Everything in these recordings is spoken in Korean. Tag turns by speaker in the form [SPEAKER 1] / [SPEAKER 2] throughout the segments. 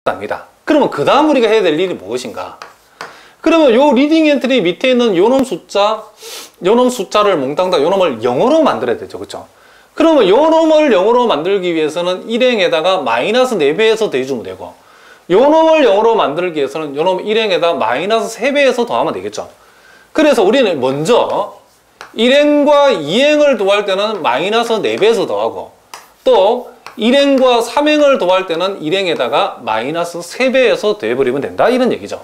[SPEAKER 1] 답니다. 그러면 그 다음 우리가 해야 될 일이 무엇인가? 그러면 요 리딩 엔트리 밑에 있는 요놈 숫자를 몽땅 다 요놈을 0으로 만들어야 되죠. 그렇죠? 그러면 요놈을 0으로 만들기 위해서는 일행에다가 마이너스 4배에서 더해주면 되고, 요놈을 0으로 만들기 위해서는 요놈 일행에다 마이너스 3배에서 더하면 되겠죠. 그래서 우리는 먼저 1행과 2행을 더할 때는 마이너스 4배에서 더하고, 또 1행과 3행을 더할 때는 1행에다가 마이너스 3배에서 더해버리면 된다, 이런 얘기죠.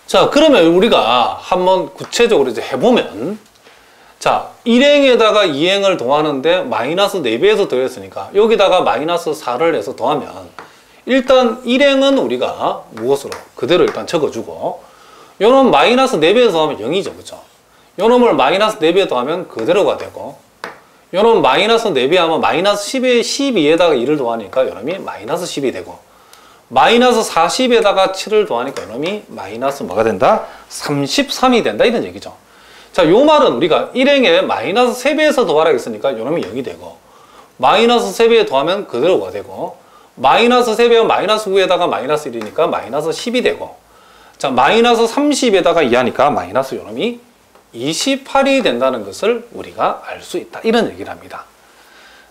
[SPEAKER 1] 자, 그러면 우리가 한번 구체적으로 이제 해보면, 자, 1행에다가 2행을 더하는데 마이너스 4배에서 더했으니까 여기다가 마이너스 4를 해서 더하면, 일단 1행은 우리가 무엇으로? 그대로 일단 적어주고, 요놈 마이너스 4배에서 더하면 0이죠. 그죠? 요놈을 마이너스 4배 더하면 그대로가 되고, 요놈 마이너스 4배 하면 마이너스 12에다가 2를 더하니까 요놈이 마이너스 10이 되고, 마이너스 40에다가 7을 더하니까 요놈이 마이너스 뭐가 된다? 33이 된다, 이런 얘기죠. 자, 요 말은 우리가 1행에 마이너스 3배에서 더하라 했으니까 요놈이 0이 되고, 마이너스 3배에 더하면 그대로가 되고, 마이너스 3배와 마이너스 9에다가 마이너스 1이니까 마이너스 10이 되고, 자, 마이너스 30에다가 2하니까 마이너스 요놈이 28이 된다는 것을 우리가 알 수 있다, 이런 얘기를 합니다.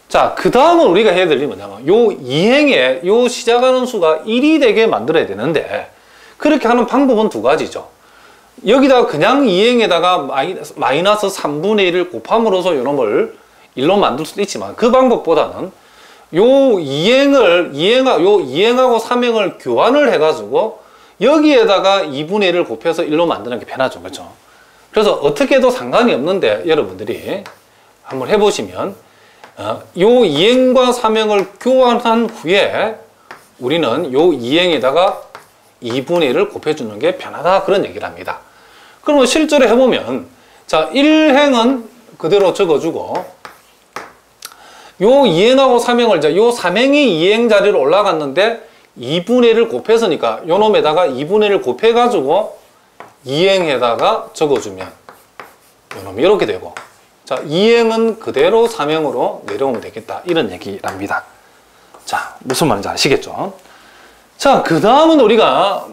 [SPEAKER 1] 자, 그 다음은 우리가 해야 될 일이 뭐냐면, 요 2행에 요 시작하는 수가 1이 되게 만들어야 되는데, 그렇게 하는 방법은 두 가지죠. 여기다가 그냥 2행에다가 마이너스 3분의 1을 곱함으로써 요놈을 1로 만들 수도 있지만, 그 방법보다는 요 2행하고 3행을 교환을 해가지고 여기에다가 2분의 1을 곱해서 1로 만드는 게 편하죠. 그렇죠? 그래서 어떻게 해도 상관이 없는데, 여러분들이 한번 해보시면, 요 2행과 3행을 교환한 후에 우리는 요 2행에다가 2분의 1을 곱해주는 게 편하다, 그런 얘기를 합니다. 그러면 실제로 해보면, 자, 1행은 그대로 적어주고, 요 2행하고 3행을, 자, 요 3행이 2행 자리로 올라갔는데 2분의 1을 곱해서니까 요 놈에다가 2분의 1을 곱해가지고 2행에다가 적어주면 요 놈이 이렇게 되고, 자, 2행은 그대로 3행으로 내려오면 되겠다, 이런 얘기랍니다. 자, 무슨 말인지 아시겠죠? 자, 그 다음은 우리가,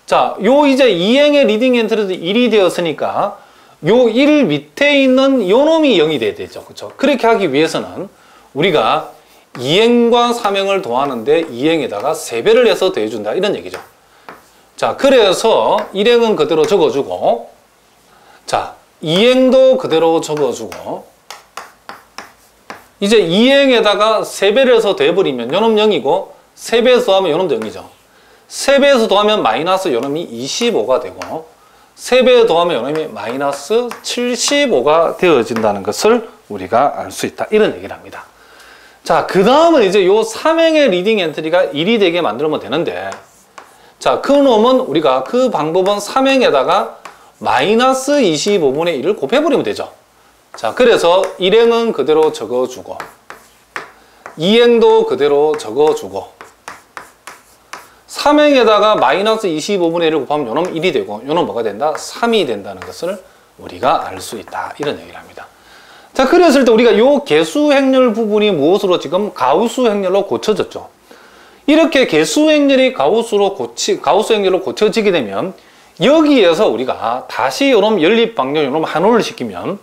[SPEAKER 1] 자, 요 이제 2행의 리딩 엔트리도 1이 되었으니까 요 1 밑에 있는 요 놈이 0이 돼야 되죠. 그렇죠? 그렇게 하기 위해서는 우리가 2행과 3행을 더하는데 2행에다가 3배를 해서 더해준다, 이런 얘기죠. 자, 그래서 1행은 그대로 적어주고, 자, 2행도 그대로 적어주고, 이제 2행에다가 3배를 해서 더해버리면 요놈 0이고, 3배에서 더하면 요놈도 0이죠. 3배에서 더하면 마이너스 요놈이 25가 되고, 3배 더하면 요놈이 마이너스 75가 되어진다는 것을 우리가 알 수 있다, 이런 얘기를 합니다. 자, 그 다음은 이제 요 3행의 리딩 엔트리가 1이 되게 만들면 되는데, 자, 그 놈은 우리가 그 방법은 3행에다가 마이너스 25분의 1을 곱해버리면 되죠. 자, 그래서 1행은 그대로 적어주고, 2행도 그대로 적어주고, 3행에다가 마이너스 25분의 1을 곱하면 요놈 1이 되고, 요놈 뭐가 된다? 3이 된다는 것을 우리가 알 수 있다, 이런 얘기를 합니다. 자, 그랬을 때 우리가 요 개수 행렬 부분이 무엇으로 지금 가우스 행렬로 고쳐졌죠. 이렇게 개수 행렬이 가우스 행렬로 고쳐지게 되면 여기에서 우리가 다시 요놈 연립 방정 요놈 한원을 시키면,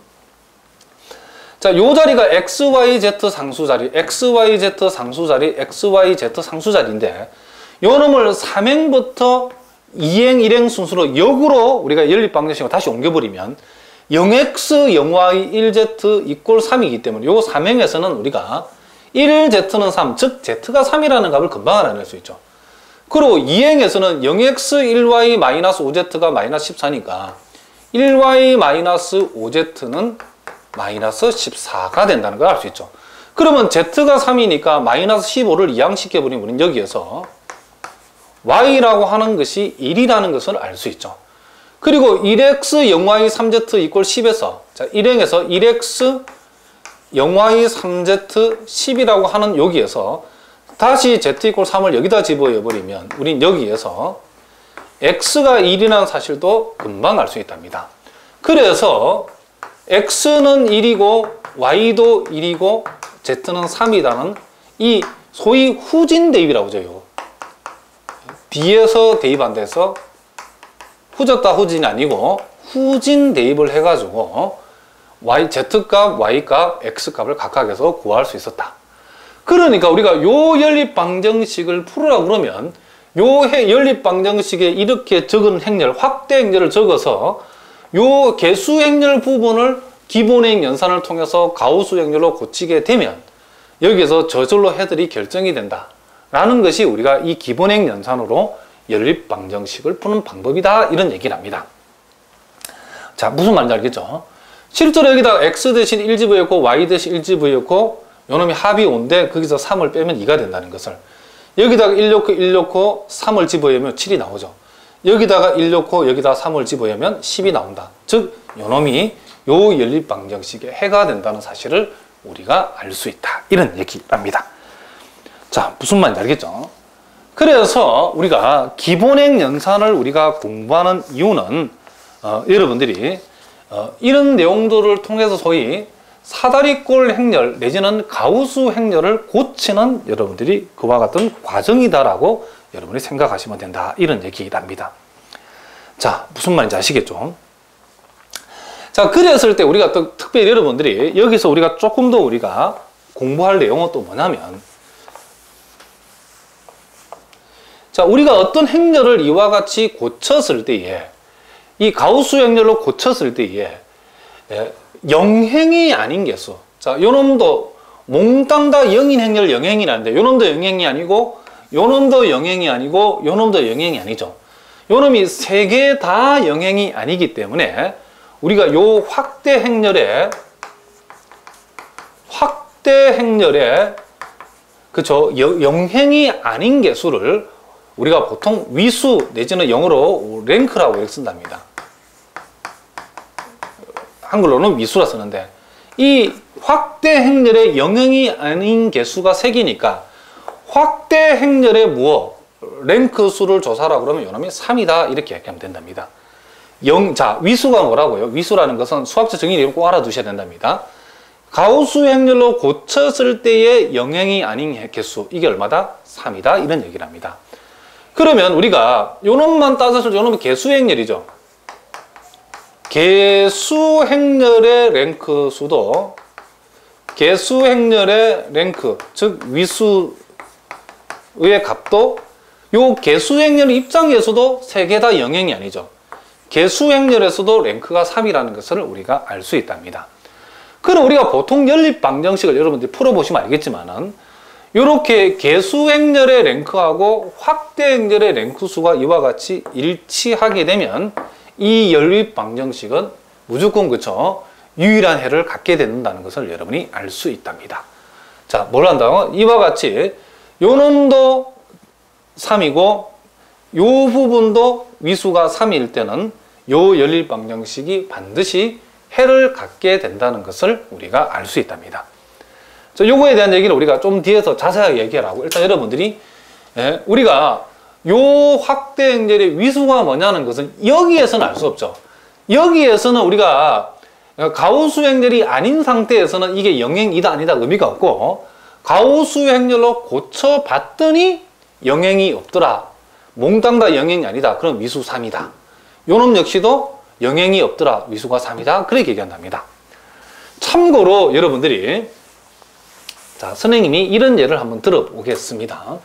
[SPEAKER 1] 자, 요 자리가 XYZ 상수 자리, XYZ 상수 자리, XYZ 상수 자리인데, 요 놈을 3행부터 2행, 1행 순서로 역으로 우리가 연립 방정식으로 다시 옮겨버리면 0x, 0y, 1z 이꼴 3이기 때문에 요 3행에서는 우리가 1z는 3, 즉 z가 3이라는 값을 금방 알아낼 수 있죠. 그리고 2행에서는 0x, 1y, 마이너스 5z가 마이너스 14니까 1y, 마이너스 5z는 마이너스 14가 된다는 걸 알 수 있죠. 그러면 z가 3이니까 마이너스 15를 이항시켜버리면 우리는 여기에서 y라고 하는 것이 1이라는 것을 알 수 있죠. 그리고 1x, 0y, 3z 이꼴 10에서, 자, 1행에서 1x, 0y, 3z, 10이라고 하는 여기에서 다시 z 이꼴 3을 여기다 집어버리면 우린 여기에서 x가 1이라는 사실도 금방 알 수 있답니다. 그래서 x는 1이고 y도 1이고 z는 3이라는 이 소위 후진 대입이라고 하죠. 뒤에서 대입한다 해서 후졌다 후진이 아니고 후진 대입을 해가지고 Z값, Y값, X값을 각각에서 구할 수 있었다. 그러니까 우리가 요 연립방정식을 풀으라 그러면 요 연립방정식에 이렇게 적은 행렬, 확대 행렬을 적어서 요 개수 행렬 부분을 기본행 연산을 통해서 가우스 행렬로 고치게 되면 여기에서 저절로 해들이 결정이 된다 라는 것이 우리가 이 기본행 연산으로 연립방정식을 푸는 방법이다 이런 얘기를 합니다. 자, 무슨 말인지 알겠죠? 실제로 여기다가 x 대신 1 집어넣고 y 대신 1 집어넣고 요놈이 합이 5인데 거기서 3을 빼면 2가 된다는 것을, 여기다가 1 넣고 1 넣고 3을 집어넣으면 7이 나오죠. 여기다가 1 넣고 여기다 3을 집어넣으면 10이 나온다. 즉 요놈이 요 연립방정식의 해가 된다는 사실을 우리가 알 수 있다 이런 얘기랍니다. 자, 무슨 말인지 알겠죠? 그래서 우리가 기본행 연산을 우리가 공부하는 이유는 여러분들이 이런 내용들을 통해서 소위 사다리꼴 행렬 내지는 가우스 행렬을 고치는 여러분들이 그와 같은 과정이다라고 여러분이 생각하시면 된다 이런 얘기랍니다. 자, 무슨 말인지 아시겠죠? 자, 그랬을 때 우리가 또 특별히 여러분들이 여기서 우리가 조금 더 우리가 공부할 내용은 또 뭐냐면, 자, 우리가 어떤 행렬을 이와 같이 고쳤을 때에, 이 가우스 행렬로 고쳤을 때에 영행이 아닌 개수, 자, 요놈도 몽땅 다 영인 행렬 영행이라는데 요놈도 영행이 아니고 요놈도 영행이 아니고 요놈도 영행이 아니죠. 요놈이 세 개 다 영행이 아니기 때문에 우리가 요 확대 행렬에 그쵸, 영행이 아닌 개수를 우리가 보통 위수 내지는 영어로 랭크라고 이렇게 쓴답니다. 한글로는 위수라 쓰는데, 이 확대 행렬의 영행이 아닌 개수가 3개니까 확대 행렬의 랭크 수를 조사하라 그러면 요놈이 3이다 이렇게 얘기하면 된답니다. 자, 위수가 뭐라고요? 위수라는 것은 수학적 정의를 꼭 알아두셔야 된답니다. 가우스 행렬로 고쳤을 때의 영행이 아닌 개수, 이게 얼마다? 3이다 이런 얘기를 합니다. 그러면 우리가 요놈만 따졌을 때 요놈은 개수 행렬이죠. 개수 행렬의 랭크 수도 개수 행렬의 랭크, 즉 위수의 값도 요 개수 행렬 입장에서도 3개 다 영행이 아니죠. 개수 행렬에서도 랭크가 3이라는 것을 우리가 알 수 있답니다. 그럼 우리가 보통 연립 방정식을 여러분들이 풀어보시면 알겠지만은 이렇게 개수 행렬의 랭크하고 확대 행렬의 랭크 수가 이와 같이 일치하게 되면 이 연립 방정식은 무조건 그쵸, 유일한 해를 갖게 된다는 것을 여러분이 알 수 있답니다. 자, 뭘 한다고? 이와 같이 요 놈도 3이고 요 부분도 위수가 3일 때는 요 연립 방정식이 반드시 해를 갖게 된다는 것을 우리가 알 수 있답니다. 자, 요거에 대한 얘기를 우리가 좀 뒤에서 자세하게 얘기하라고. 일단 여러분들이 우리가 요 확대 행렬의 위수가 뭐냐는 것은 여기에서는 알 수 없죠. 여기에서는 우리가 가우스 행렬이 아닌 상태에서는 이게 영행이다 아니다 의미가 없고, 가우스 행렬로 고쳐봤더니 영행이 없더라, 몽땅 다 영행이 아니다, 그럼 위수 3이다. 요놈 역시도 영행이 없더라, 위수가 3이다, 그렇게 얘기한답니다. 참고로 여러분들이, 자, 선생님이 이런 예를 한번 들어보겠습니다.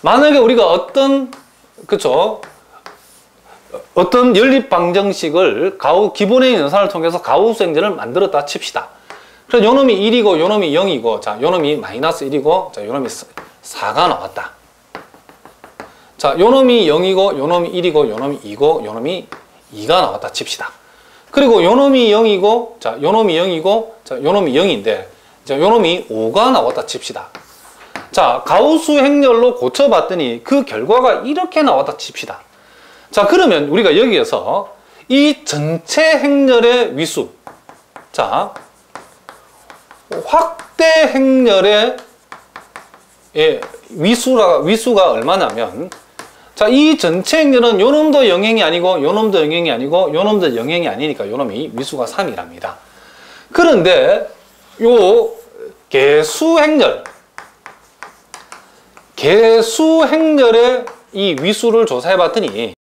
[SPEAKER 1] 만약에 우리가 어떤 연립 방정식을 기본의 연산을 통해서 가우스 행렬을 만들었다 칩시다. 그래서 요놈이 1이고 요놈이 0이고, 자, 요놈이 마이너스 1이고, 자, 요놈이 4가 나왔다. 자, 요놈이 0이고 요놈이 1이고 요놈이 2고 요놈이 2가 나왔다 칩시다. 그리고 요놈이 0이고, 자, 요놈이 0이고, 자, 요놈이 0인데, 자, 요놈이 5가 나왔다 칩시다. 자, 가우스 행렬로 고쳐봤더니 그 결과가 이렇게 나왔다 칩시다. 자, 그러면 우리가 여기에서 이 전체 행렬의 위수, 자, 확대 행렬의 위수가 얼마냐면, 자, 이 전체 행렬은 요놈도 영행이 아니고 요놈도 영행이 아니고 요놈도 영행이 아니니까 요놈이 위수가 3이랍니다. 그런데 요 개수 행렬의 이 위수를 조사해 봤더니